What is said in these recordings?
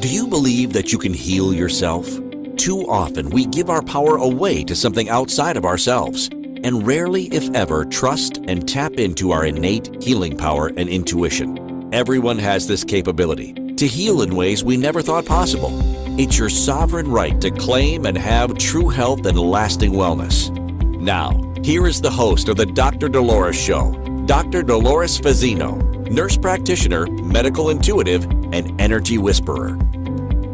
Do you believe that you can heal yourself? Too often we give our power away to something outside of ourselves, and rarely, if ever, trust and tap into our innate healing power and intuition. Everyone has this capability to heal in ways we never thought possible. It's your sovereign right to claim and have true health and lasting wellness. Now, here is the host of the Dr. Dolores Show, Dr. Dolores Fazzino, nurse practitioner, medical intuitive, and energy whisperer.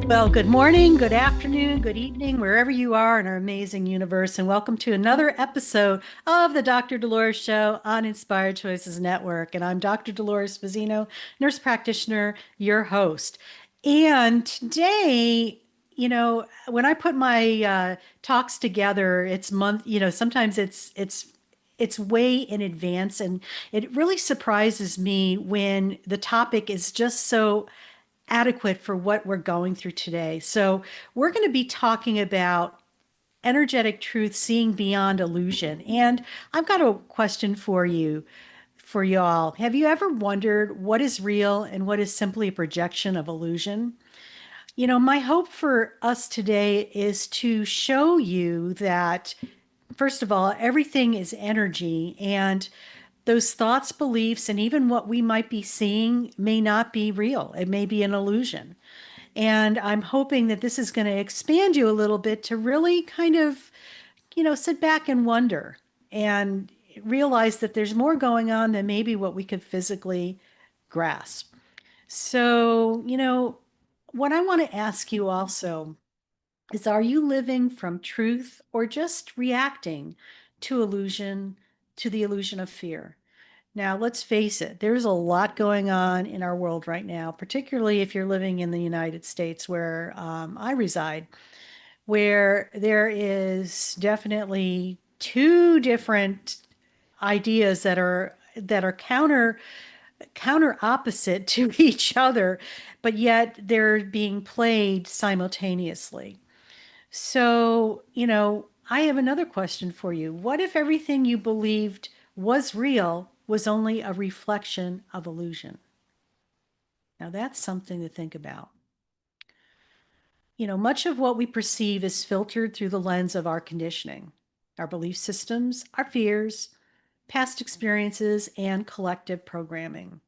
Well, good morning, good afternoon, good evening, wherever you are in our amazing universe, and welcome to another episode of the Dr. Dolores Show on Inspired Choices Network. And I'm Dr. Dolores Fazzino, nurse practitioner, your host. And today, when I put my talks together, it's sometimes it's way in advance, and it really surprises me when the topic is just so adequate for what we're going through today. So, we're going to be talking about energetic truth, seeing beyond illusion. And I've got a question for y'all. Have you ever wondered what is real and what is simply a projection of illusion? My hope for us today is to show you that, first of all, everything is energy, and those thoughts, beliefs, and even what we might be seeing may not be real. It may be an illusion. And I'm hoping that this is going to expand you a little bit to really kind of, sit back and wonder and realize that there's more going on than maybe what we could physically grasp. So, what I want to ask you also is, are you living from truth or just reacting to the illusion of fear? Now, let's face it, there's a lot going on in our world right now, particularly if you're living in the United States where I reside, where there is definitely two different ideas that are counter opposite to each other, but yet they're being played simultaneously. So, I have another question for you. What if everything you believed was real was only a reflection of illusion? Now, that's something to think about. Much of what we perceive is filtered through the lens of our conditioning, our belief systems, our fears, past experiences, and collective programming.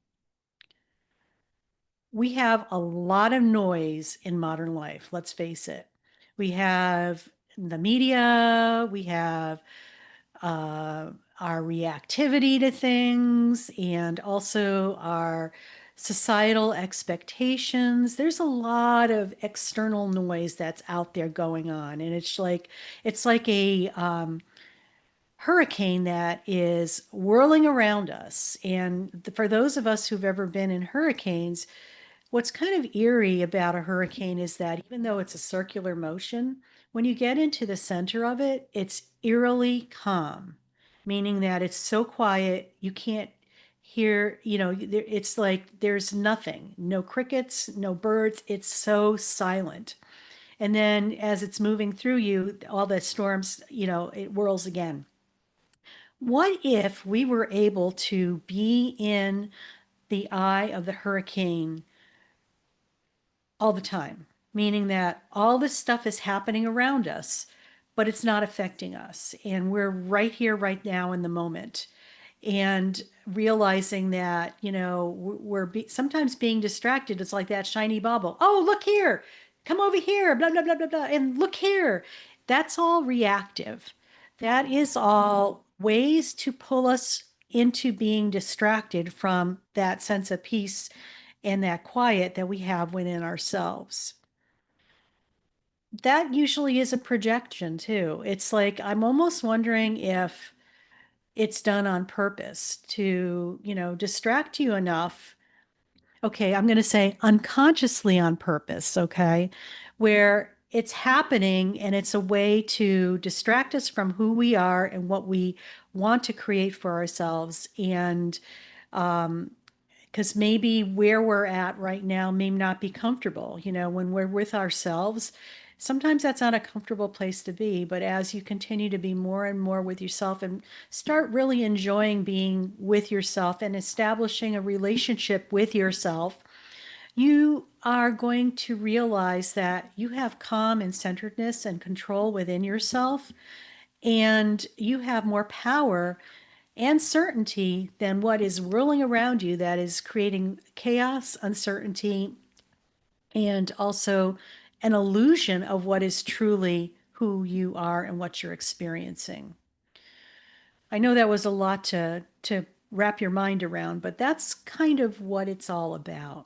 We have a lot of noise in modern life, let's face it. We have the media, we have uh, our reactivity to things, and also our societal expectations. There's a lot of external noise that's out there going on, and it's like a hurricane that is whirling around us. And for those of us who've ever been in hurricanes, what's kind of eerie about a hurricane is that even though it's a circular motion, when you get into the center of it, it's eerily calm, meaning that it's so quiet you can't hear, it's like there's nothing, no crickets, no birds. It's so silent. And then as it's moving through you, all the storms, it whirls again. What if we were able to be in the eye of the hurricane all the time, meaning that all this stuff is happening around us, but it's not affecting us. And we're right here, right now in the moment. And realizing that, sometimes being distracted. It's like that shiny bauble. Oh, look here, come over here, blah, blah, blah, blah, blah. And look here. That's all reactive. That is all ways to pull us into being distracted from that sense of peace and that quiet that we have within ourselves. That usually is a projection too. It's like I'm almost wondering if it's done on purpose to, distract you enough. Okay, I'm going to say unconsciously on purpose, okay, where it's happening and it's a way to distract us from who we are and what we want to create for ourselves. And because maybe where we're at right now may not be comfortable. When we're with ourselves, sometimes that's not a comfortable place to be. But as you continue to be more and more with yourself and start really enjoying being with yourself and establishing a relationship with yourself, you are going to realize that you have calm and centeredness and control within yourself, and you have more power and certainty than what is whirling around you that is creating chaos, uncertainty, and also an illusion of what is truly who you are and what you're experiencing. I know that was a lot to wrap your mind around, but that's kind of what it's all about.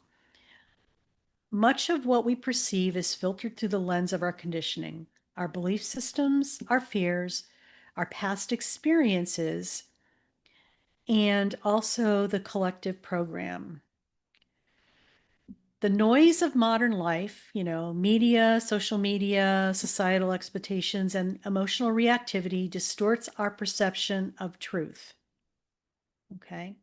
Much of what we perceive is filtered through the lens of our conditioning, our belief systems, our fears, our past experiences, and also the collective program. The noise of modern life, media, social media, societal expectations, and emotional reactivity distorts our perception of truth. Okay.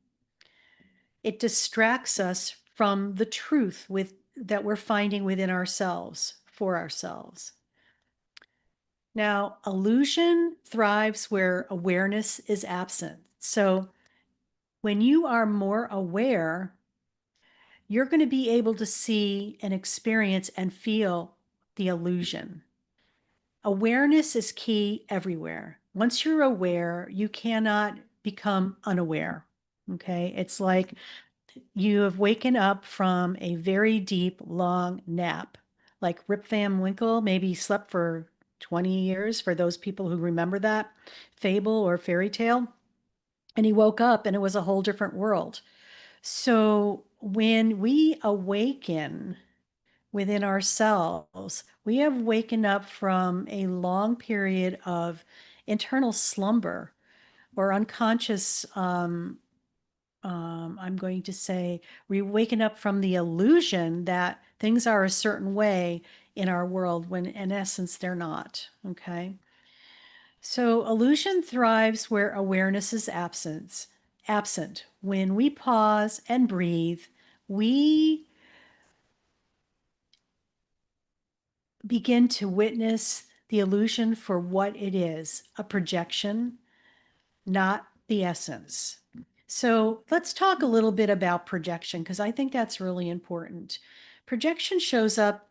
It distracts us from the truth that we're finding within ourselves for ourselves. Now, illusion thrives where awareness is absent. So when you are more aware, you're going to be able to see and experience and feel the illusion. Awareness is key everywhere. Once you're aware, you cannot become unaware. Okay. It's like you have waken up from a very deep, long nap. Like Rip Van Winkle maybe slept for 20 years for those people who remember that fable or fairy tale. And he woke up and it was a whole different world. So when we awaken within ourselves, we have waken up from a long period of internal slumber or unconscious, I'm going to say, we're waking up from the illusion that things are a certain way in our world when in essence they're not. Okay. So illusion thrives where awareness is absent. When we pause and breathe, we begin to witness the illusion for what it is, a projection, not the essence. So let's talk a little bit about projection because I think that's really important. Projection shows up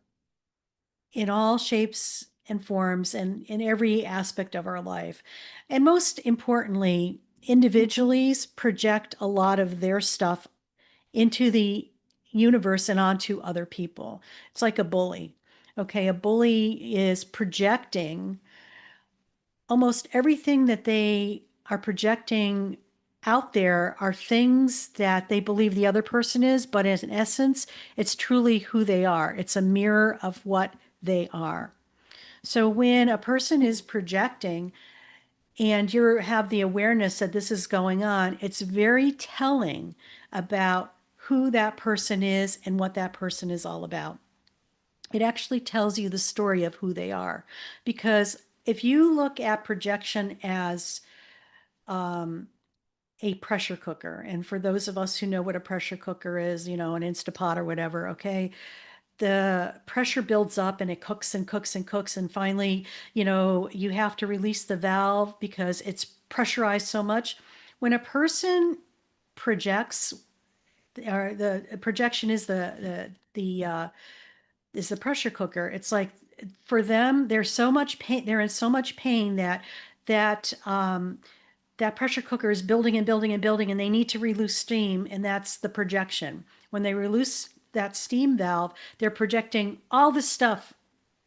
in all shapes and forms and in every aspect of our life. And most importantly, individuals project a lot of their stuff into the universe and onto other people. It's like a bully. Okay, a bully is projecting almost everything that they are projecting out there are things that they believe the other person is, but as in essence, it's truly who they are. It's a mirror of what they are. So when a person is projecting and you have the awareness that this is going on, it's very telling about who that person is and what that person is all about. It actually tells you the story of who they are. Because if you look at projection as a pressure cooker, and for those of us who know what a pressure cooker is, an Instapot or whatever, okay, the pressure builds up and it cooks and cooks and cooks. And finally, you have to release the valve because it's pressurized so much. When a person projects, or the projection is the pressure cooker. It's like for them, there's so much pain. They're in so much pain that that pressure cooker is building and building and building, and they need to release steam, and that's the projection. When they release that steam valve, they're projecting all this stuff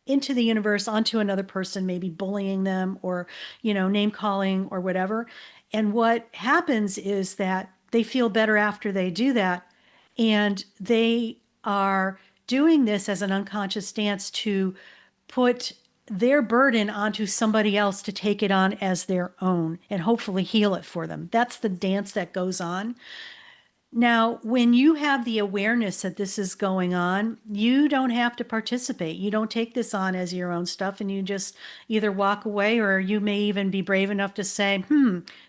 into the universe onto another person, maybe bullying them or, name calling or whatever. And what happens is that they feel better after they do that. And they are doing this as an unconscious dance to put their burden onto somebody else to take it on as their own and hopefully heal it for them. That's the dance that goes on. Now, when you have the awareness that this is going on, you don't have to participate. You don't take this on as your own stuff and you just either walk away or you may even be brave enough to say,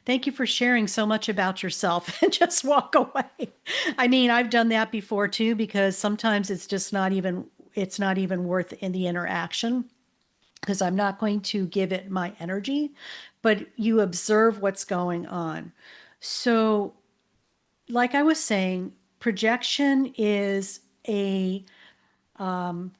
thank you for sharing so much about yourself and just walk away. I mean, I've done that before too, because sometimes it's just it's not even worth in the interaction because I'm not going to give it my energy, but you observe what's going on. So like I was saying, projection is a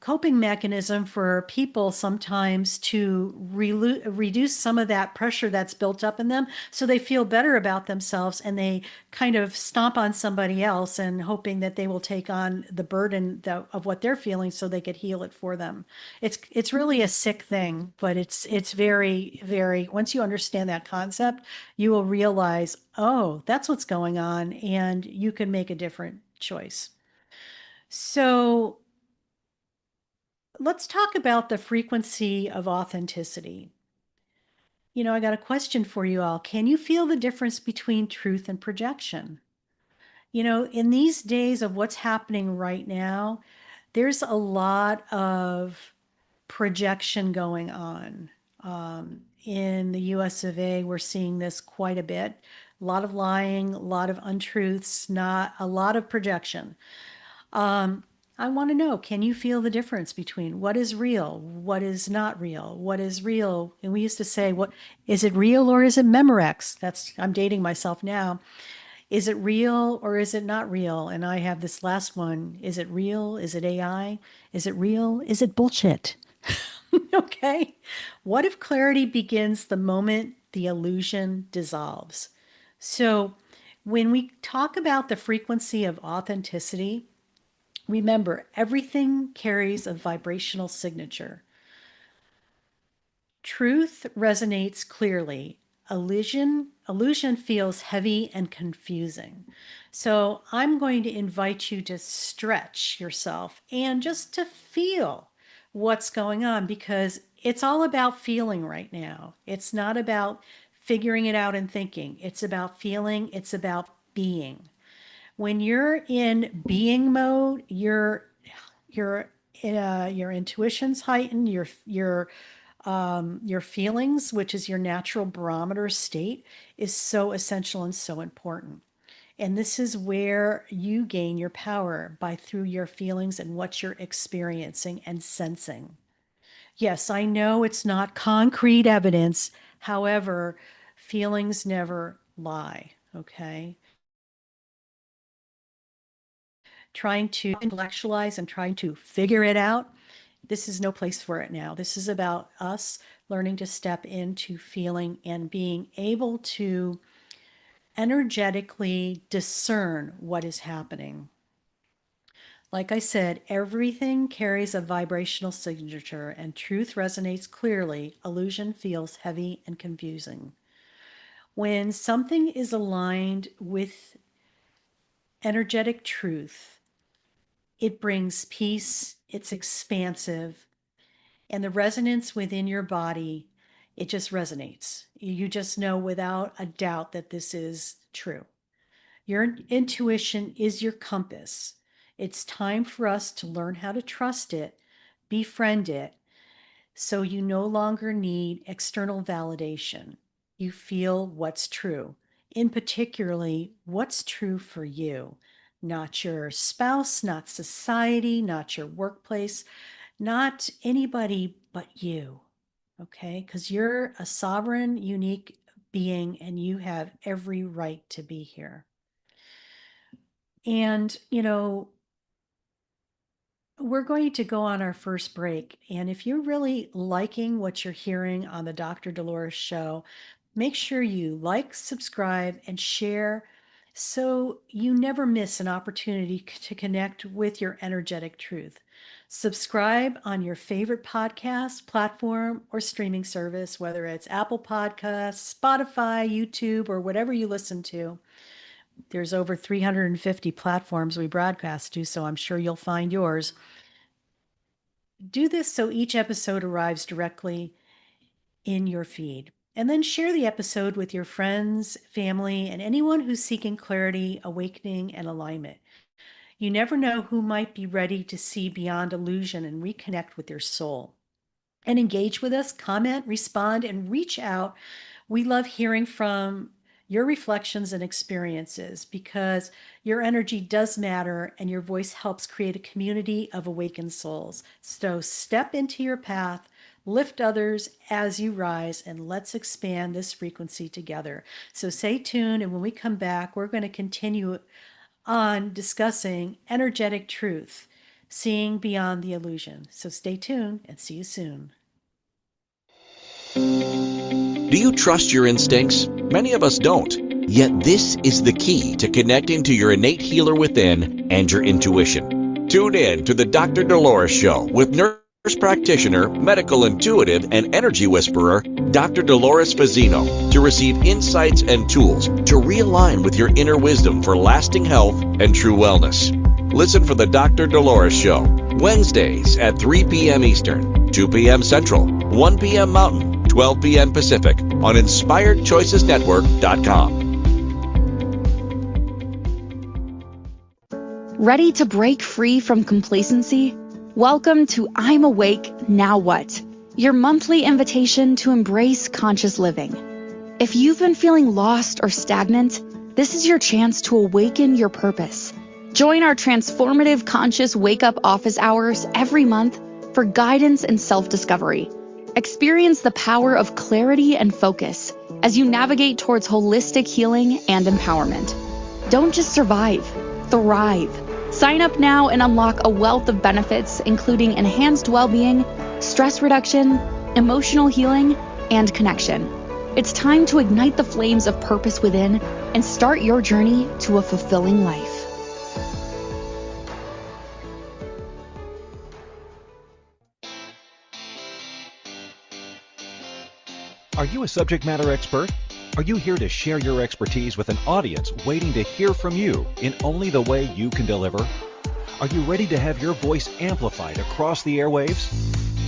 coping mechanism for people sometimes to reduce some of that pressure that's built up in them so they feel better about themselves and they kind of stomp on somebody else and hoping that they will take on the burden of what they're feeling so they could heal it for them. It's really a sick thing, but it's very, very, once you understand that concept, you will realize, oh, that's what's going on, and you can make a different choice. So let's talk about the frequency of authenticity. I got a question for you all. Can you feel the difference between truth and projection? In these days of what's happening right now, there's a lot of projection going on. In the US of A, we're seeing this quite a bit. A lot of lying, a lot of untruths, not a lot of projection. Um, I want to know, can you feel the difference between what is real, what is not real, what is real? And we used to say, what is it real or is it Memorex? I'm dating myself now. Is it real or is it not real? And I have this last one. Is it real? Is it AI? Is it real? Is it bullshit? Okay. What if clarity begins the moment the illusion dissolves? So, when we talk about the frequency of authenticity, remember, everything carries a vibrational signature. Truth resonates clearly. Illusion feels heavy and confusing. So I'm going to invite you to stretch yourself and just to feel what's going on, because it's all about feeling right now. It's not about figuring it out and thinking. It's about feeling, it's about being. When you're in being mode, your your intuition's heightened, your feelings, which is your natural barometer state, is so essential and so important. And this is where you gain your power, by through your feelings and what you're experiencing and sensing. Yes, I know it's not concrete evidence. However, feelings never lie. Okay. Trying to intellectualize and trying to figure it out, this is no place for it now. This is about us learning to step into feeling and being able to energetically discern what is happening. Like I said, everything carries a vibrational signature, and truth resonates clearly. Illusion feels heavy and confusing. When something is aligned with energetic truth, it brings peace, it's expansive, and the resonance within your body, it just resonates. You just know without a doubt that this is true. Your intuition is your compass. It's time for us to learn how to trust it, befriend it, so you no longer need external validation. You feel what's true, in particularly what's true for you, not your spouse, not society, not your workplace, not anybody but you. Okay? Because you're a sovereign, unique being and you have every right to be here. And, we're going to go on our first break. And if you're really liking what you're hearing on the Dr. Dolores Show, make sure you like, subscribe, and share so you never miss an opportunity to connect with your energetic truth. Subscribe on your favorite podcast platform or streaming service, whether it's Apple Podcasts, Spotify, YouTube, or whatever you listen to. There's over 350 platforms we broadcast to, so I'm sure you'll find yours. Do this so each episode arrives directly in your feed. And then share the episode with your friends, family, and anyone who's seeking clarity, awakening, and alignment. You never know who might be ready to see beyond illusion and reconnect with their soul. And engage with us, comment, respond, and reach out. We love hearing from your reflections and experiences, because your energy does matter and your voice helps create a community of awakened souls. So step into your path, lift others as you rise, and let's expand this frequency together. So stay tuned, and when we come back, we're going to continue on discussing energetic truth. seeing beyond the illusion. So stay tuned and see you soon. Do you trust your instincts? Many of us don't. Yet this is the key to connecting to your innate healer within and your intuition. Tune in to the Dr. Dolores Show with nurse practitioner, medical intuitive, and energy whisperer, Dr. Dolores Fazzino, to receive insights and tools to realign with your inner wisdom for lasting health and true wellness. Listen for the Dr. Dolores Show, Wednesdays at 3 p.m. Eastern, 2 p.m. Central, 1 p.m. Mountain, 12 p.m. Pacific on InspiredChoicesNetwork.com. Ready to break free from complacency? Welcome to I'm Awake, Now What? Your monthly invitation to embrace conscious living. If you've been feeling lost or stagnant, this is your chance to awaken your purpose. Join our transformative conscious wake-up office hours every month for guidance and self-discovery. Experience the power of clarity and focus as you navigate towards holistic healing and empowerment. Don't just survive, thrive. Sign up now and unlock a wealth of benefits, including enhanced well-being, stress reduction, emotional healing, and connection. It's time to ignite the flames of purpose within and start your journey to a fulfilling life. Are you a subject matter expert? Are you here to share your expertise with an audience waiting to hear from you in only the way you can deliver? Are you ready to have your voice amplified across the airwaves?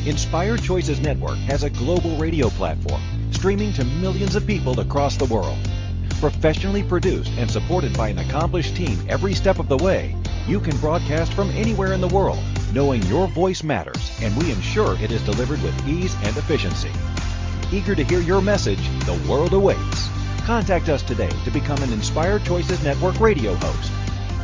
Inspired Choices Network has a global radio platform streaming to millions of people across the world. Professionally produced and supported by an accomplished team every step of the way, you can broadcast from anywhere in the world, knowing your voice matters, and we ensure it is delivered with ease and efficiency. Eager to hear your message, the world awaits. Contact us today to become an Inspired Choices Network radio host.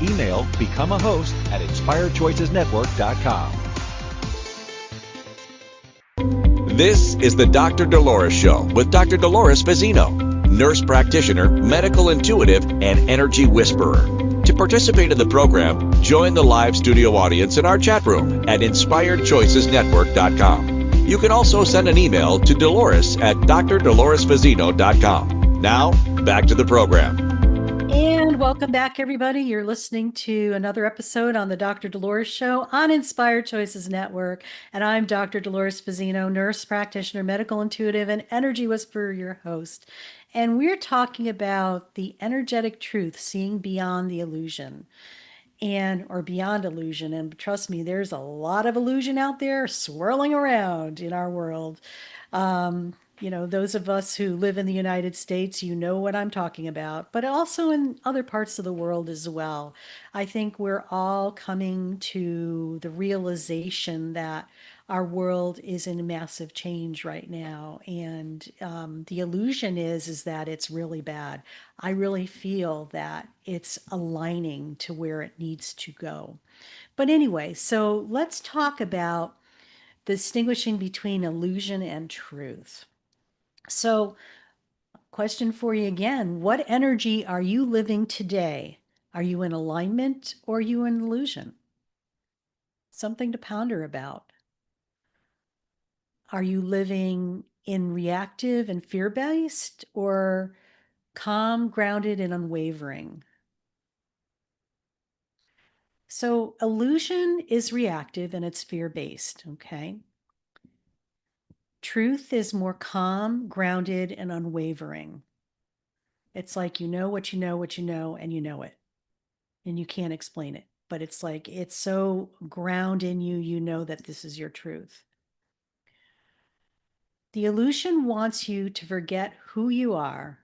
Email become a host at inspiredchoicesnetwork.com. This is the Dr. Dolores Show with Dr. Dolores Fazzino, nurse practitioner, medical intuitive, and energy whisperer. To participate in the program, join the live studio audience in our chat room at inspiredchoicesnetwork.com. You can also send an email to Dolores at drdoloresfazzino.com. Now, back to the program. And welcome back, everybody. You're listening to another episode on the Dr. Dolores Show on Inspired Choices Network. And I'm Dr. Dolores Fazzino, nurse practitioner, medical intuitive, and energy whisperer, your host. And we're talking about the energetic truth, seeing beyond the illusion. Or beyond illusion. And trust me, there's a lot of illusion out there swirling around in our world. Those of us who live in the United States, you know what I'm talking about, but also in other parts of the world as well. I think we're all coming to the realization that our world is in massive change right now, and the illusion is that it's really bad. I really feel that it's aligning to where it needs to go. But anyway, so let's talk about distinguishing between illusion and truth. So, question for you again: what energy are you living today? Are you in alignment or are you in illusion? Something to ponder about. Are you living in reactive and fear based or calm, grounded, and unwavering? So, illusion is reactive and it's fear based, okay? Truth is more calm, grounded, and unwavering. It's like you know what you know, what you know, and you know it, and you can't explain it. But it's like it's so ground in you, you know that this is your truth. The illusion wants you to forget who you are.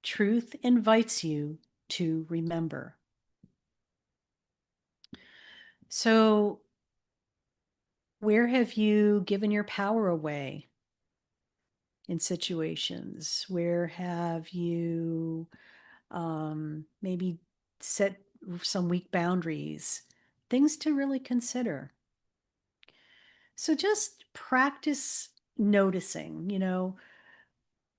Truth invites you to remember. So, where have you given your power away in situations? Where have you maybe set some weak boundaries? Things to really consider. So, just practice noticing,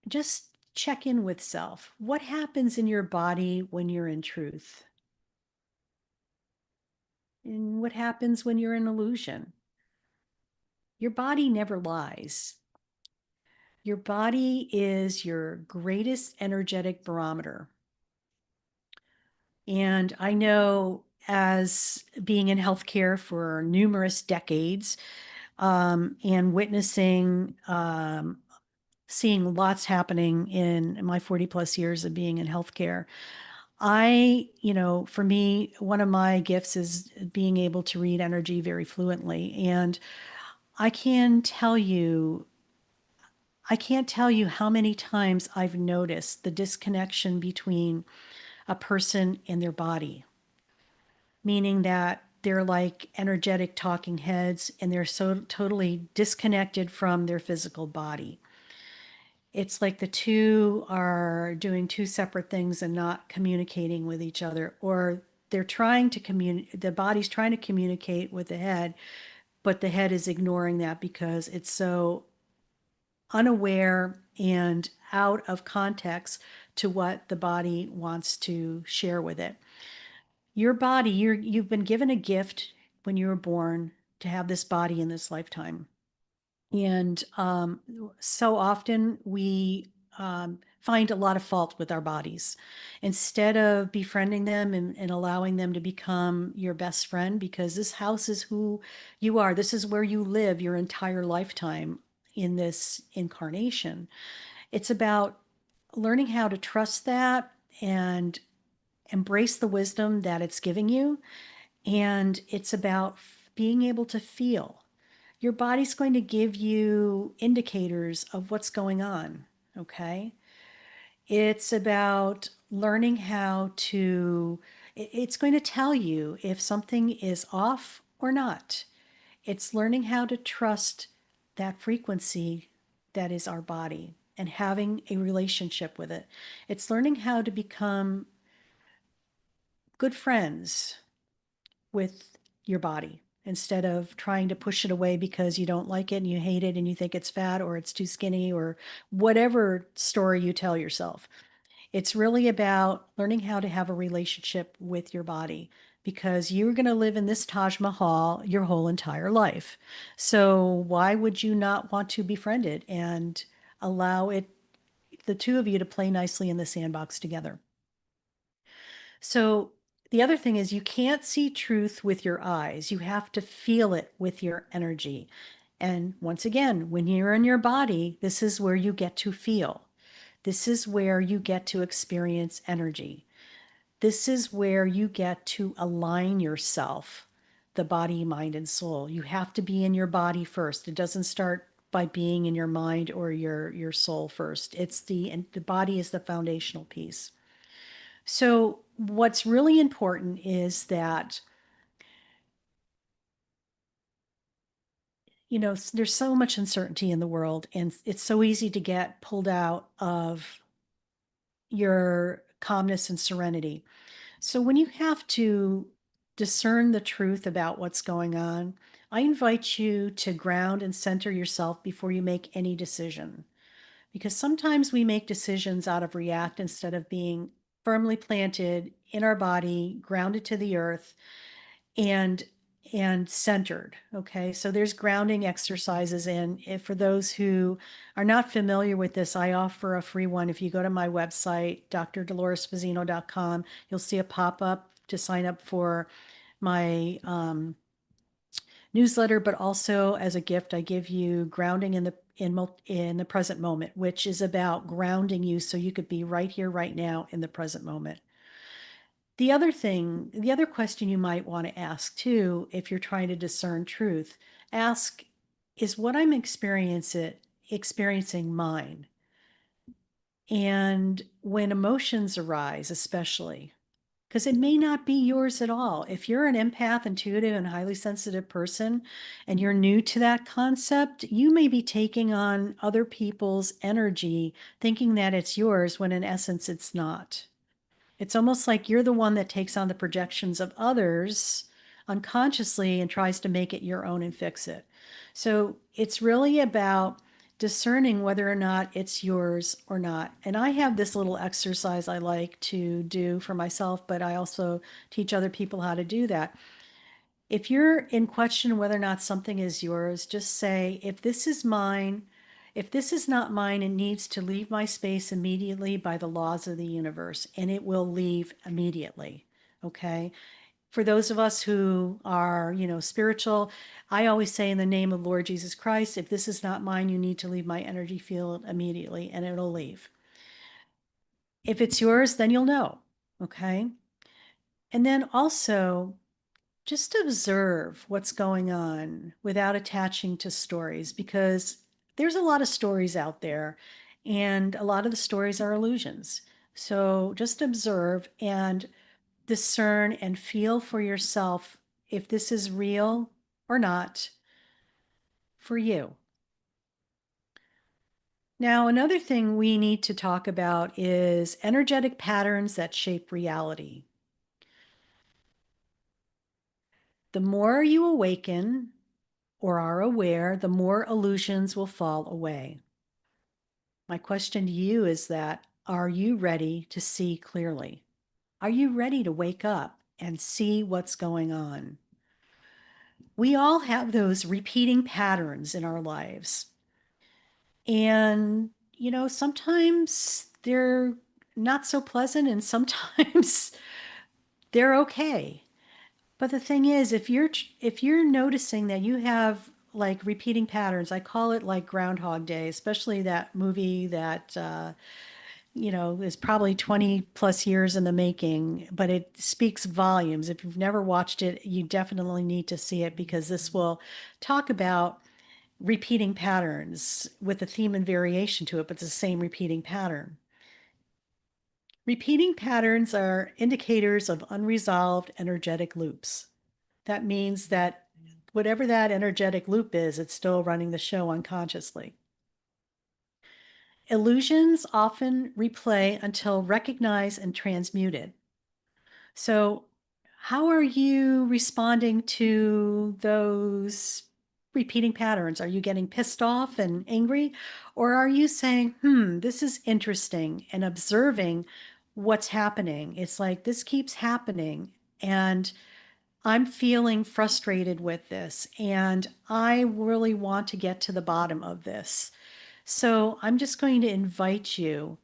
just check in with self. What happens in your body when you're in truth? And what happens when you're in illusion? Your body never lies. Your body is your greatest energetic barometer. And I know, as being in healthcare for numerous decades, and witnessing, seeing lots happening in my 40 plus years of being in healthcare. For me, one of my gifts is being able to read energy very fluently. And I can tell you, I can't tell you how many times I've noticed the disconnection between a person and their body, meaning that they're like energetic talking heads and they're so totally disconnected from their physical body. It's like the two are doing two separate things and not communicating with each other, or they're trying to communicate, the body's trying to communicate with the head, but the head is ignoring that because it's so unaware and out of context to what the body wants to share with it. Your body, you've been given a gift when you were born to have this body in this lifetime. And so often we find a lot of fault with our bodies. Instead of befriending them and allowing them to become your best friend, because this house is who you are, this is where you live your entire lifetime in this incarnation. It's about learning how to trust that and embrace the wisdom that it's giving you. And it's about being able to feel. Your body's going to give you indicators of what's going on, okay? It's about learning how to, it's going to tell you if something is off or not. It's learning how to trust that frequency that is our body and having a relationship with it. It's learning how to become good friends with your body instead of trying to push it away because you don't like it and you hate it and you think it's fat or it's too skinny or whatever story you tell yourself. It's really about learning how to have a relationship with your body because you're going to live in this Taj Mahal your whole entire life. So why would you not want to befriend it and allow it, the two of you, to play nicely in the sandbox together? So the other thing is you can't see truth with your eyes. You have to feel it with your energy. And once again, when you're in your body, this is where you get to feel. This is where you get to experience energy. This is where you get to align yourself, the body, mind, and soul. You have to be in your body first. It doesn't start by being in your mind or your soul first. It's the body is the foundational piece. So what's really important is that, there's so much uncertainty in the world, and it's so easy to get pulled out of your calmness and serenity. So when you have to discern the truth about what's going on, I invite you to ground and center yourself before you make any decision. Because sometimes we make decisions out of react instead of being firmly planted in our body, grounded to the earth, and centered. Okay, so there's grounding exercises, and if, for those who are not familiar with this, I offer a free one. If you go to my website, drdoloresfazzino.com, you'll see a pop-up to sign up for my newsletter, but also as a gift, I give you grounding in the present moment, which is about grounding you so you could be right here, right now, in the present moment. The other question you might want to ask too, if you're trying to discern truth, ask, is what I'm experiencing mine? And when emotions arise, especially, because it may not be yours at all. If you're an empath, intuitive, and highly sensitive person, and you're new to that concept, you may be taking on other people's energy, thinking that it's yours, when in essence, it's not. It's almost like you're the one that takes on the projections of others unconsciously and tries to make it your own and fix it. So it's really about discerning whether or not it's yours or not. And I have this little exercise I like to do for myself, but I also teach other people how to do that. If you're in question whether or not something is yours, just say, if this is mine, if this is not mine, it needs to leave my space immediately by the laws of the universe, and it will leave immediately. Okay. For those of us who are, spiritual, I always say, in the name of Lord Jesus Christ, if this is not mine, you need to leave my energy field immediately, and it'll leave. If it's yours, then you'll know. Okay. And then also, just observe what's going on without attaching to stories, because there's a lot of stories out there, and a lot of the stories are illusions. So just observe and discern and feel for yourself if this is real or not for you. Now, another thing we need to talk about is energetic patterns that shape reality. The more you awaken or are aware, the more illusions will fall away. My question to you is that, are you ready to see clearly? Are you ready to wake up and see what's going on? We all have those repeating patterns in our lives. And, sometimes they're not so pleasant, and sometimes they're okay. But the thing is, if you're noticing that you have like repeating patterns, I call it like Groundhog Day, especially that movie that is probably 20 plus years in the making, but it speaks volumes. If you've never watched it, you definitely need to see it, because this will talk about repeating patterns with a theme and variation to it, but it's the same repeating pattern. Repeating patterns are indicators of unresolved energetic loops. That means that whatever that energetic loop is, it's still running the show unconsciously. Illusions often replay until recognized and transmuted. So, how are you responding to those repeating patterns? Are you getting pissed off and angry? Or are you saying, this is interesting, and observing what's happening? It's like, this keeps happening, and I'm feeling frustrated with this, and I really want to get to the bottom of this. So I'm just going to invite you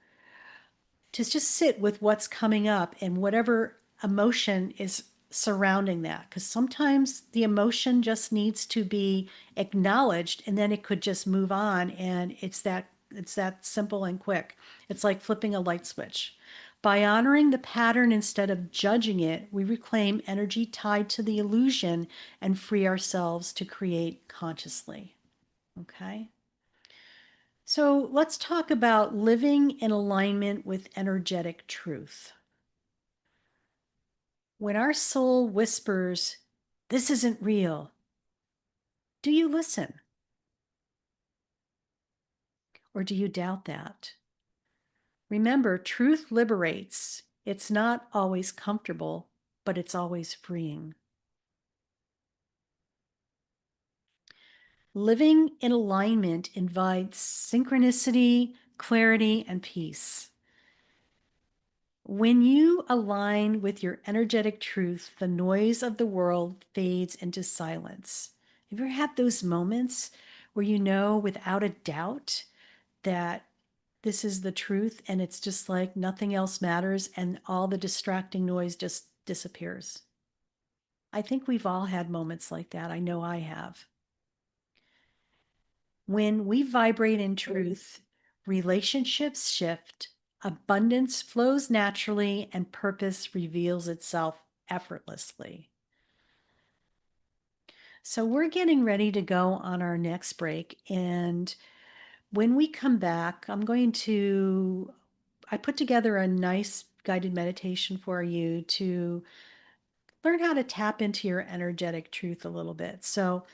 to just sit with what's coming up and whatever emotion is surrounding that. Because sometimes the emotion just needs to be acknowledged, and then it could just move on. And it's that simple and quick. It's like flipping a light switch. By honoring the pattern instead of judging it, we reclaim energy tied to the illusion and free ourselves to create consciously. Okay? So let's talk about living in alignment with energetic truth. When our soul whispers, "This isn't real," do you listen? Or do you doubt that? Remember, truth liberates. It's not always comfortable, but it's always freeing. Living in alignment invites synchronicity, clarity, and peace. When you align with your energetic truth, the noise of the world fades into silence. Have you ever had those moments where you know without a doubt that this is the truth, and it's just like nothing else matters, and all the distracting noise just disappears? I think we've all had moments like that. I know I have. When we vibrate in truth, relationships shift, abundance flows naturally, and purpose reveals itself effortlessly. So, we're getting ready to go on our next break. And when we come back, I put together a nice guided meditation for you to learn how to tap into your energetic truth a little bit. So,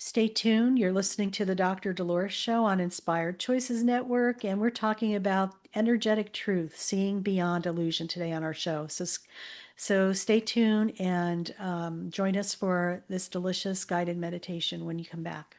stay tuned. You're listening to the Dr. Dolores Show on Inspired Choices Network, and we're talking about energetic truth, seeing beyond illusion today on our show. So stay tuned and join us for this delicious guided meditation when you come back.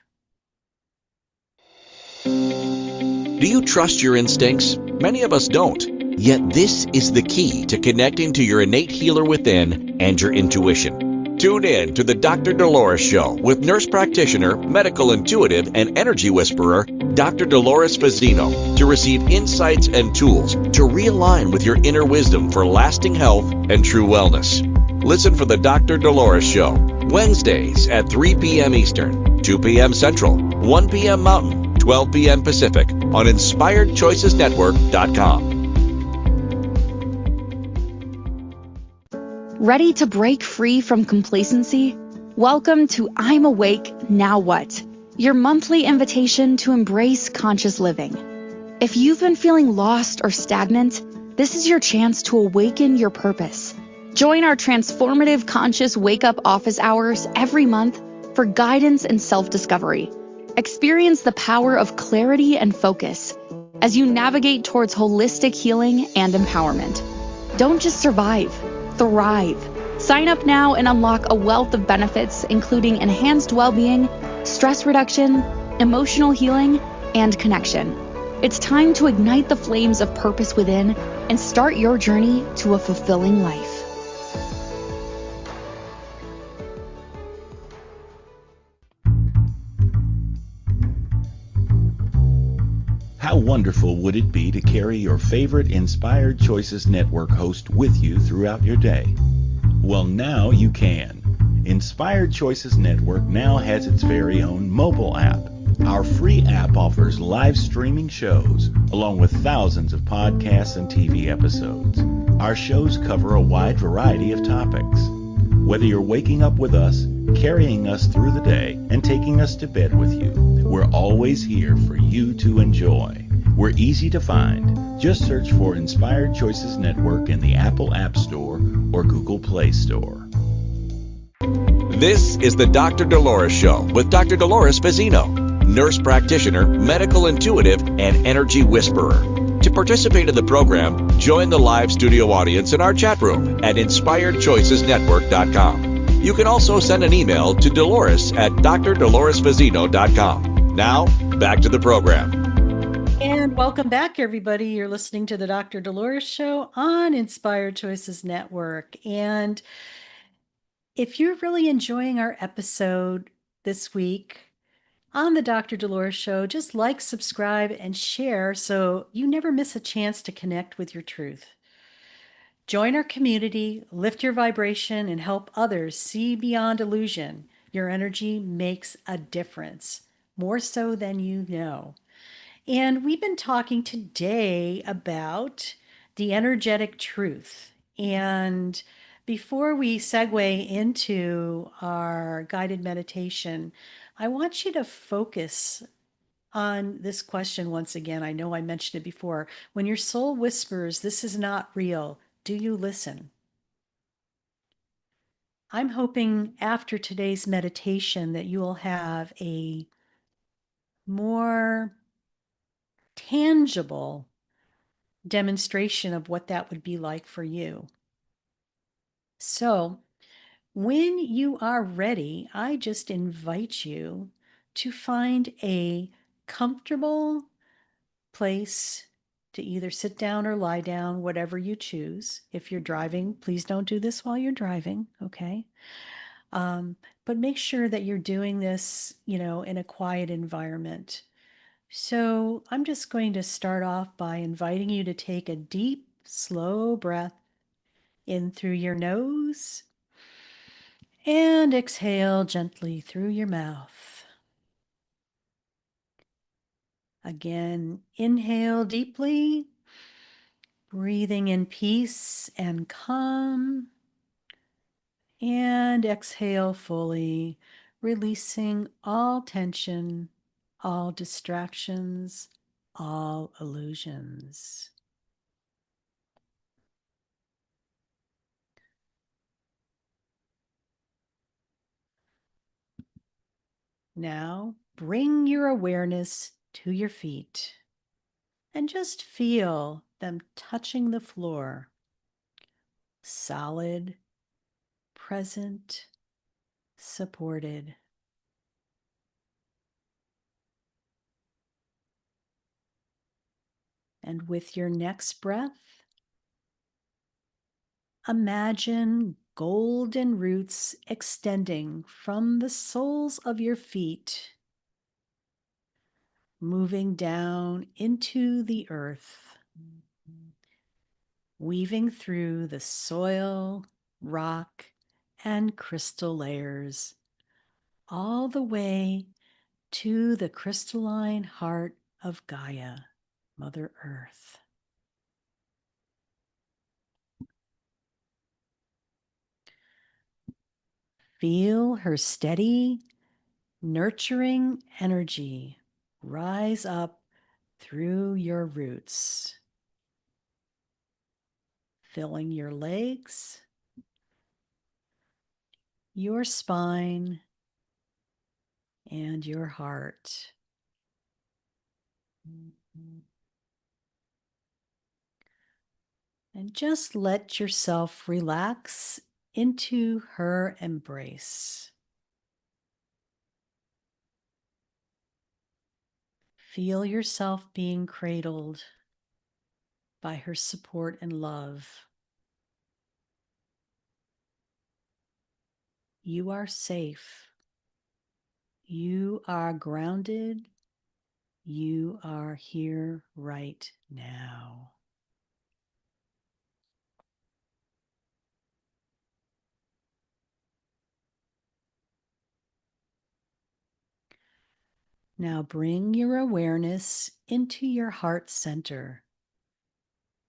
Do you trust your instincts? Many of us don't. Yet this is the key to connecting to your innate healer within and your intuition. Tune in to the Dr. Dolores Show with nurse practitioner, medical intuitive, and energy whisperer, Dr. Dolores Fazzino, to receive insights and tools to realign with your inner wisdom for lasting health and true wellness. Listen for the Dr. Dolores Show, Wednesdays at 3 p.m. Eastern, 2 p.m. Central, 1 p.m. Mountain, 12 p.m. Pacific on InspiredChoicesNetwork.com. Ready to break free from complacency? Welcome to I'm Awake, Now What? Your monthly invitation to embrace conscious living. If you've been feeling lost or stagnant, this is your chance to awaken your purpose. Join our transformative conscious wake-up office hours every month for guidance and self-discovery. Experience the power of clarity and focus as you navigate towards holistic healing and empowerment. Don't just survive, thrive. Sign up now and unlock a wealth of benefits, including enhanced well-being, stress reduction, emotional healing, and connection. It's time to ignite the flames of purpose within and start your journey to a fulfilling life. How wonderful would it be to carry your favorite Inspired Choices Network host with you throughout your day? Well, now you can. Inspired Choices Network now has its very own mobile app. Our free app offers live streaming shows, along with thousands of podcasts and TV episodes. Our shows cover a wide variety of topics. Whether you're waking up with us, carrying us through the day, and taking us to bed with you, we're always here for you to enjoy. We're easy to find. Just search for Inspired Choices Network in the Apple App Store or Google Play Store. This is the Dr. Dolores Show with Dr. Dolores Fazzino, nurse practitioner, medical intuitive, and energy whisperer. To participate in the program, join the live studio audience in our chat room at InspiredChoicesNetwork.com. You can also send an email to Dolores at drdoloresfazzino.com. Now, back to the program. And welcome back, everybody. You're listening to the Dr. Dolores Show on Inspired Choices Network. And if you're really enjoying our episode this week on the Dr. Dolores Show, just like, subscribe, and share so you never miss a chance to connect with your truth. Join our community, lift your vibration, and help others see beyond illusion. Your energy makes a difference, more so than you know. And we've been talking today about the energetic truth. And before we segue into our guided meditation, I want you to focus on this question once again. I know I mentioned it before. When your soul whispers, "This is not real," do you listen? I'm hoping after today's meditation that you will have a more tangible demonstration of what that would be like for you. So, when you are ready, I just invite you to find a comfortable place to either sit down or lie down, whatever you choose. If you're driving, please don't do this while you're driving, okay? But make sure that you're doing this, in a quiet environment. So I'm just going to start off by inviting you to take a deep, slow breath in through your nose and exhale gently through your mouth. Again, inhale deeply, breathing in peace and calm, and exhale fully, releasing all tension, all distractions, all illusions. Now, bring your awareness to your feet and just feel them touching the floor. Solid, present, supported. And with your next breath, imagine golden roots extending from the soles of your feet, moving down into the earth, weaving through the soil, rock, and crystal layers, all the way to the crystalline heart of Gaia, Mother Earth. Feel her steady, nurturing energy rise up through your roots, filling your legs, your spine, and your heart. And just let yourself relax into her embrace. Feel yourself being cradled by her support and love. You are safe. You are grounded. You are here right now. Now bring your awareness into your heart center,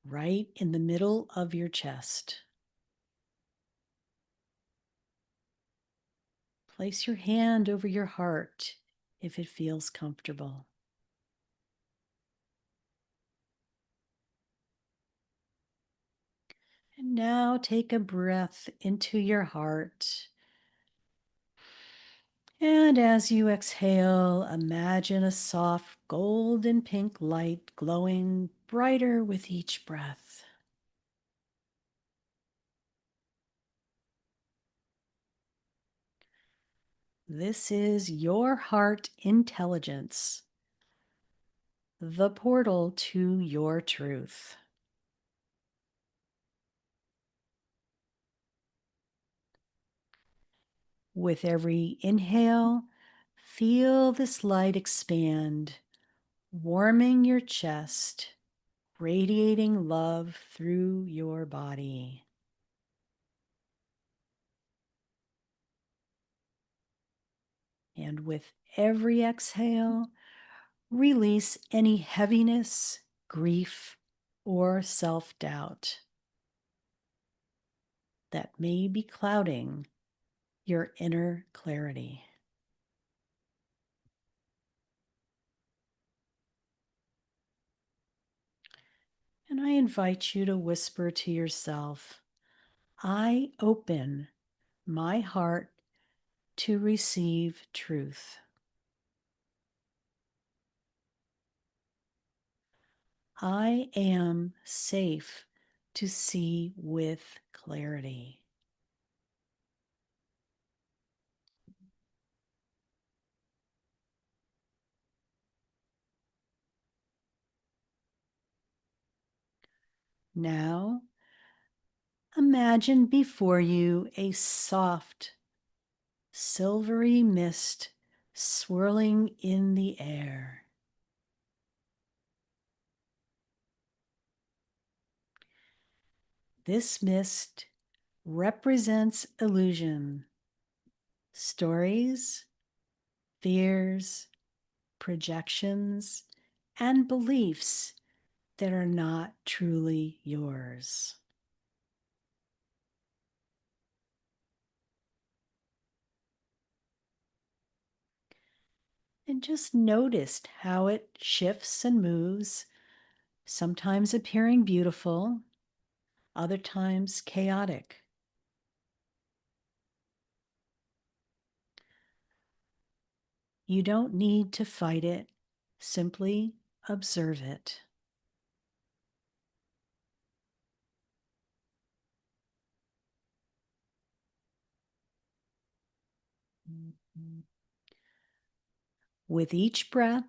right in the middle of your chest. Place your hand over your heart if it feels comfortable. And now take a breath into your heart. And as you exhale, imagine a soft golden pink light glowing brighter with each breath. This is your heart intelligence, the portal to your truth. With every inhale, feel this light expand, warming your chest, radiating love through your body. And with every exhale, release any heaviness, grief, or self-doubt that may be clouding your inner clarity. And I invite you to whisper to yourself, I open my heart to receive truth. I am safe to see with clarity. Now, imagine before you a soft, silvery mist swirling in the air. This mist represents illusion, stories, fears, projections, and beliefs that are not truly yours. And just notice how it shifts and moves, sometimes appearing beautiful, other times chaotic. You don't need to fight it, simply observe it. With each breath,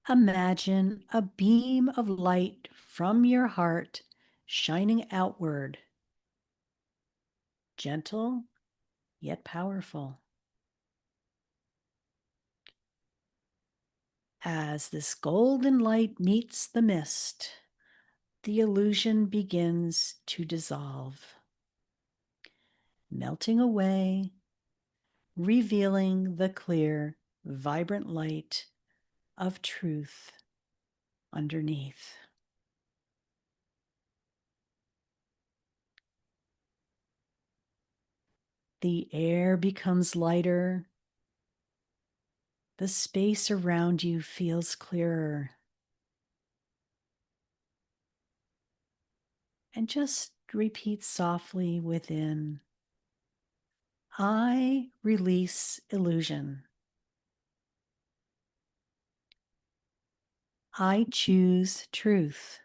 imagine a beam of light from your heart shining outward, gentle yet powerful. As this golden light meets the mist, the illusion begins to dissolve, melting away, revealing the clear, vibrant light of truth underneath. The air becomes lighter. The space around you feels clearer. And just repeat softly within, I release illusion. I choose truth.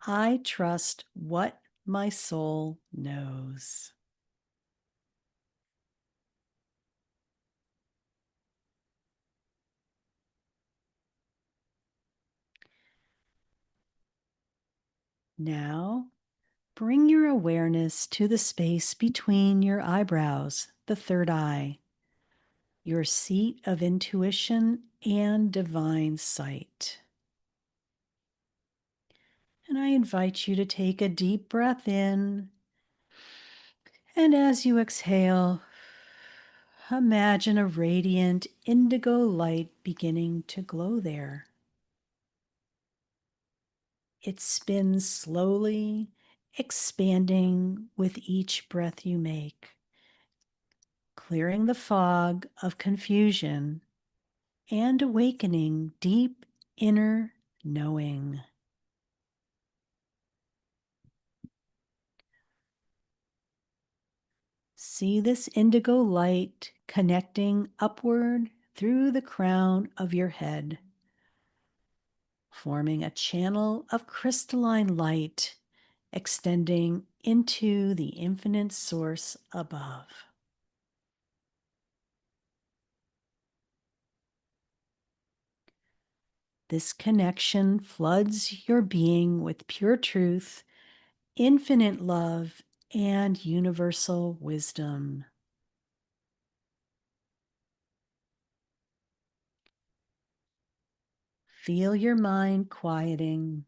I trust what my soul knows. Now, bring your awareness to the space between your eyebrows, the third eye, your seat of intuition and divine sight. And I invite you to take a deep breath in. And as you exhale, imagine a radiant indigo light beginning to glow there. It spins slowly, expanding with each breath you make, clearing the fog of confusion and awakening deep inner knowing. See this indigo light connecting upward through the crown of your head, forming a channel of crystalline light extending into the infinite source above. This connection floods your being with pure truth, infinite love, and universal wisdom. Feel your mind quieting,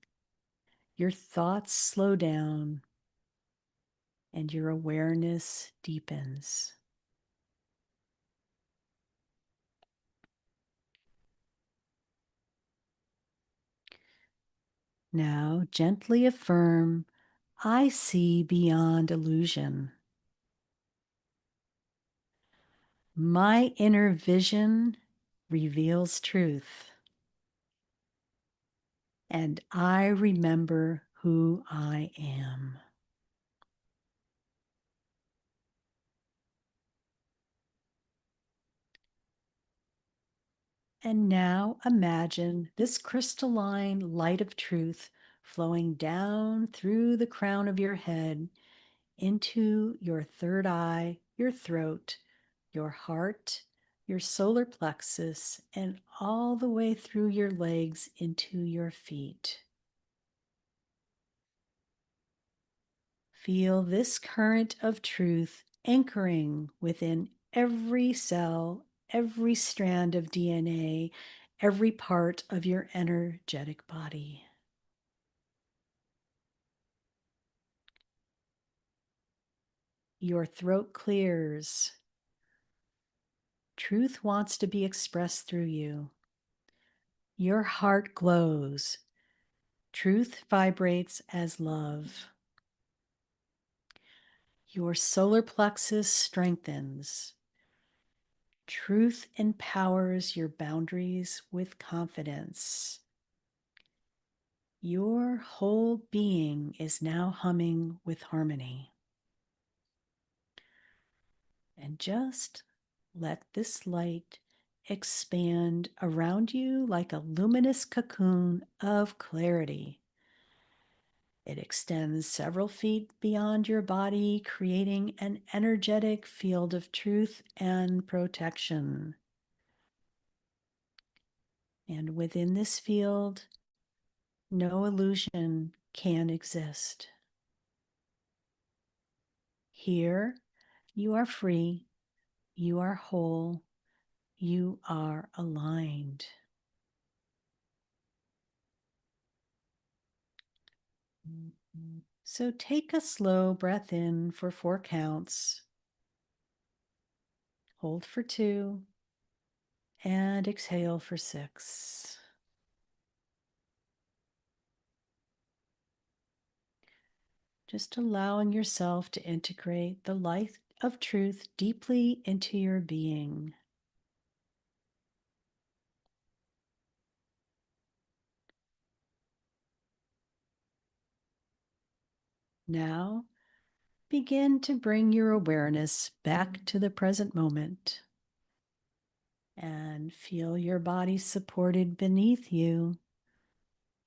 your thoughts slow down, and your awareness deepens. Now, gently affirm, I see beyond illusion. My inner vision reveals truth, and I remember who I am. And now imagine this crystalline light of truth flowing down through the crown of your head into your third eye, your throat, your heart, your solar plexus, and all the way through your legs into your feet. Feel this current of truth anchoring within every cell, every strand of DNA, every part of your energetic body. Your throat clears. Truth wants to be expressed through you. Your heart glows. Truth vibrates as love. Your solar plexus strengthens. Truth empowers your boundaries with confidence. Your whole being is now humming with harmony. And just let this light expand around you like a luminous cocoon of clarity. It extends several feet beyond your body, creating an energetic field of truth and protection. And within this field, no illusion can exist. Here, you are free, you are whole, you are aligned. So take a slow breath in for 4 counts, hold for 2, and exhale for 6. Just allowing yourself to integrate the light of truth deeply into your being. Now, begin to bring your awareness back to the present moment and feel your body supported beneath you.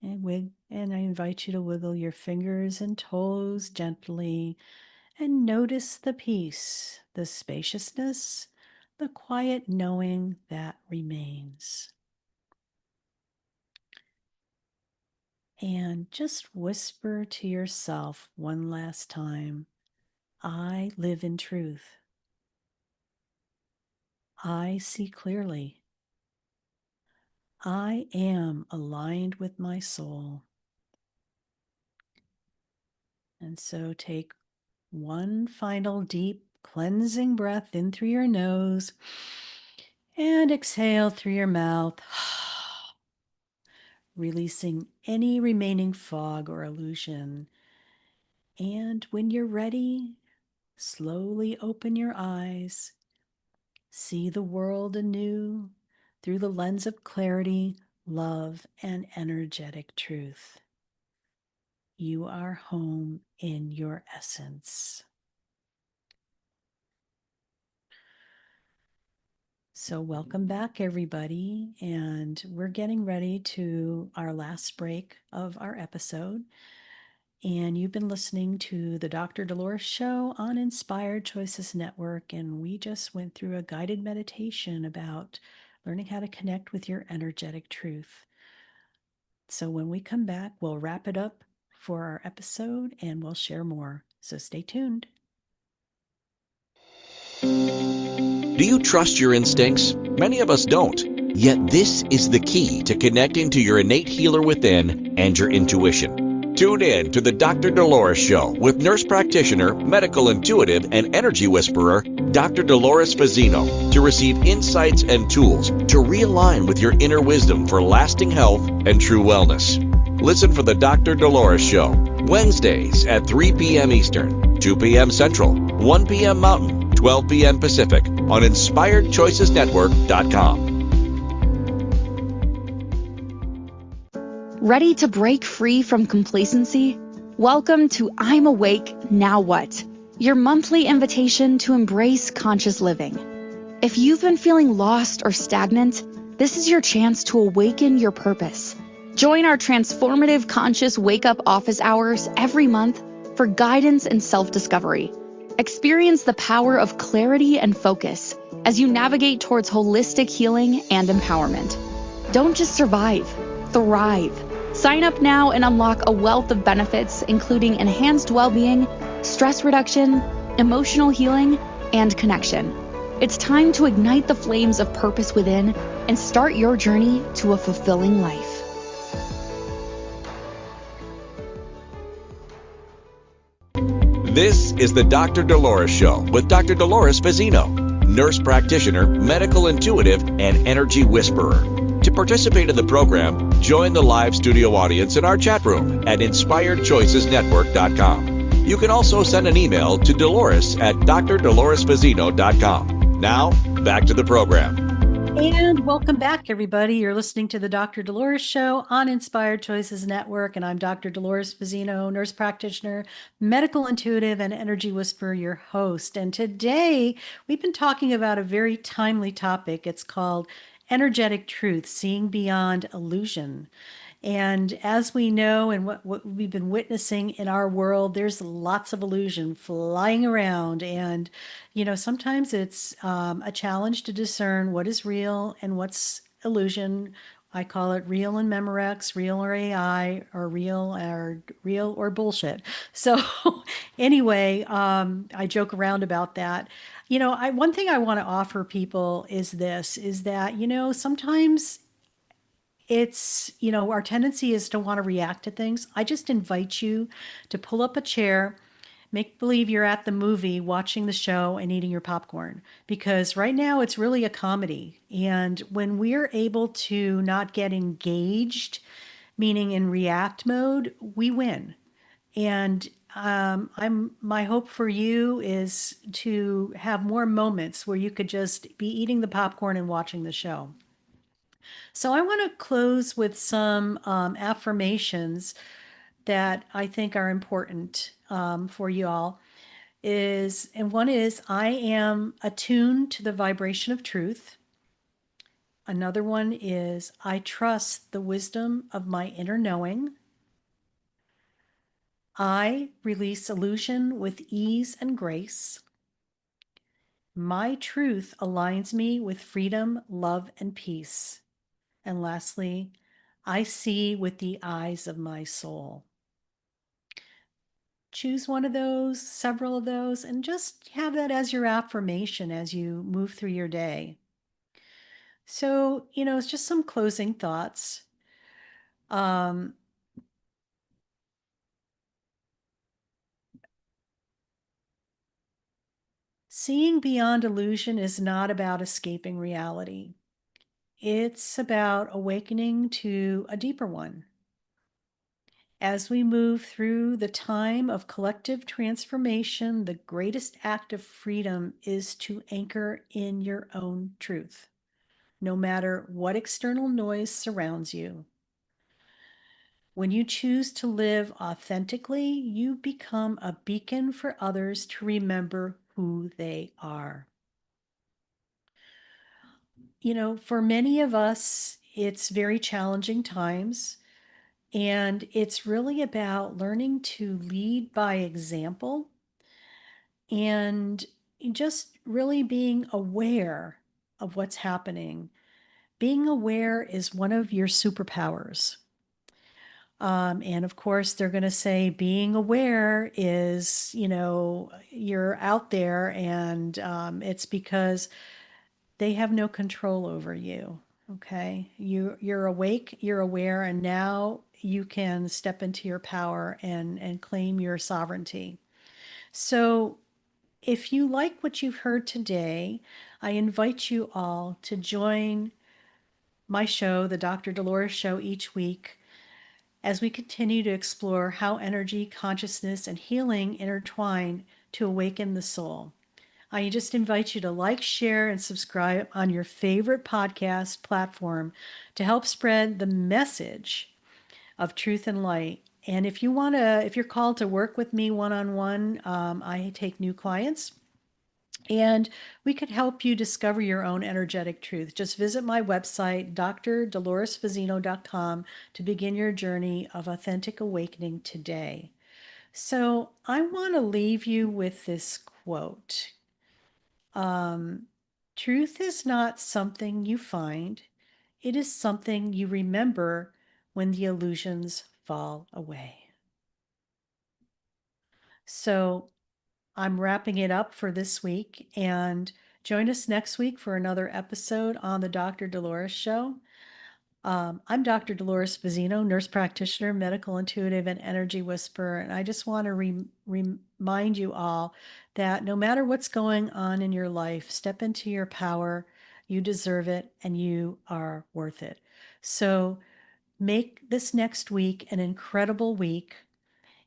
And I invite you to wiggle your fingers and toes gently and notice the peace, the spaciousness, the quiet knowing that remains. And just whisper to yourself one last time, I live in truth. I see clearly. I am aligned with my soul. And so take one final deep cleansing breath in through your nose and exhale through your mouth, releasing any remaining fog or illusion. And when you're ready, slowly open your eyes. See the world anew through the lens of clarity, love, and energetic truth. You are home in your essence. So, welcome back, everybody. And we're getting ready to our last break of our episode. And you've been listening to the Dr. Dolores Show on Inspired Choices Network. And we just went through a guided meditation about learning how to connect with your energetic truth. So when we come back, we'll wrap it up for our episode and we'll share more. So stay tuned. Do you trust your instincts? Many of us don't. Yet this is the key to connecting to your innate healer within and your intuition. Tune in to the Dr. Dolores Show with nurse practitioner, medical intuitive, and energy whisperer, Dr. Dolores Fazzino, to receive insights and tools to realign with your inner wisdom for lasting health and true wellness. Listen for the Dr. Dolores Show, Wednesdays at 3 p.m. Eastern, 2 p.m. Central, 1 p.m. Mountain, 12 p.m. Pacific on InspiredChoicesNetwork.com. Ready to break free from complacency? Welcome to I'm Awake, Now What? Your monthly invitation to embrace conscious living. If you've been feeling lost or stagnant, this is your chance to awaken your purpose. Join our transformative conscious wake-up office hours every month for guidance and self-discovery. Experience the power of clarity and focus as you navigate towards holistic healing and empowerment. Don't just survive, thrive. Sign up now and unlock a wealth of benefits, including enhanced well-being, stress reduction, emotional healing, and connection. It's time to ignite the flames of purpose within and start your journey to a fulfilling life. This is the Dr. Dolores Show with Dr. Dolores Fazzino, nurse practitioner, medical intuitive, and energy whisperer. To participate in the program, join the live studio audience in our chat room at InspiredChoicesNetwork.com. You can also send an email to Dolores at drdoloresfazzino.com. Now, back to the program. And welcome back, everybody. You're listening to the Dr. Dolores Show on Inspired Choices Network, and I'm Dr. Dolores Fazzino, nurse practitioner, medical intuitive, and energy whisperer, your host. And today we've been talking about a very timely topic. It's called Energetic Truth, Seeing Beyond Illusion. And as we know, and what we've been witnessing in our world, there's lots of illusion flying around. And, sometimes it's a challenge to discern what is real and what's illusion, I call it real and Memorex, real or AI, or real or bullshit. So anyway, I joke around about that. One thing I want to offer people is this, is that, sometimes our tendency is to want to react to things. I just invite you to pull up a chair, make believe you're at the movie watching the show and eating your popcorn, because right now it's really a comedy. And when we're able to not get engaged, meaning in react mode, we win. And my hope for you is to have more moments where you could just be eating the popcorn and watching the show. So I want to close with some affirmations that I think are important for you all. And one is, I am attuned to the vibration of truth. Another one is, I trust the wisdom of my inner knowing. I release illusion with ease and grace. My truth aligns me with freedom, love, and peace. And lastly, I see with the eyes of my soul. Choose one of those, several of those, and just have that as your affirmation as you move through your day. So, it's just some closing thoughts. Seeing beyond illusion is not about escaping reality. It's about awakening to a deeper one. As we move through the time of collective transformation, the greatest act of freedom is to anchor in your own truth, no matter what external noise surrounds you. When you choose to live authentically, you become a beacon for others to remember who they are. For many of us, it's very challenging times. And it's really about learning to lead by example and just really being aware of what's happening. Being aware is one of your superpowers. And of course, they're going to say being aware is, you're out there, and it's because they have no control over you. Okay. You're awake, you're aware, and now you can step into your power and claim your sovereignty. So if you like what you've heard today, I invite you all to join my show, the Dr. Dolores Show, each week as we continue to explore how energy, consciousness, and healing intertwine to awaken the soul. I just invite you to like, share, and subscribe on your favorite podcast platform to help spread the message of truth and light. And if you're called to work with me one-on-one, I take new clients. And we could help you discover your own energetic truth. Just visit my website, drdoloresfazino.com, to begin your journey of authentic awakening today. So I want to leave you with this quote. Truth is not something you find. It is something you remember when the illusions fall away. So I'm wrapping it up for this week, and join us next week for another episode on the Dr. Dolores Show. I'm Dr. Dolores Fazino, nurse practitioner, medical intuitive, and energy whisperer. And I just want to remind you all that no matter what's going on in your life, step into your power. You deserve it, and you are worth it. So make this next week an incredible week.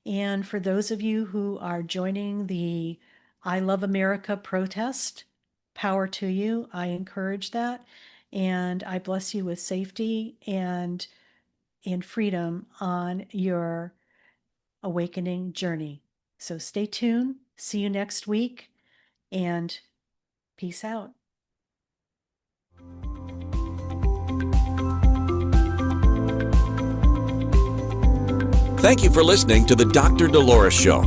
And for those of you who are joining the I Love America protest, power to you. I encourage that. And I bless you with safety and freedom on your awakening journey. So stay tuned. See you next week, and peace out. Thank you for listening to the Dr. Dolores Show.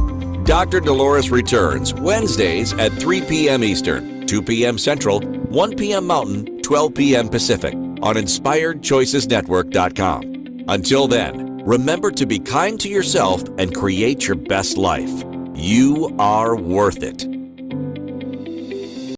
Dr. Dolores returns Wednesdays at 3 p.m. Eastern, 2 p.m. Central, 1 p.m. Mountain, 12 p.m. Pacific. on InspiredChoicesNetwork.com. Until then, remember to be kind to yourself and create your best life. You are worth it.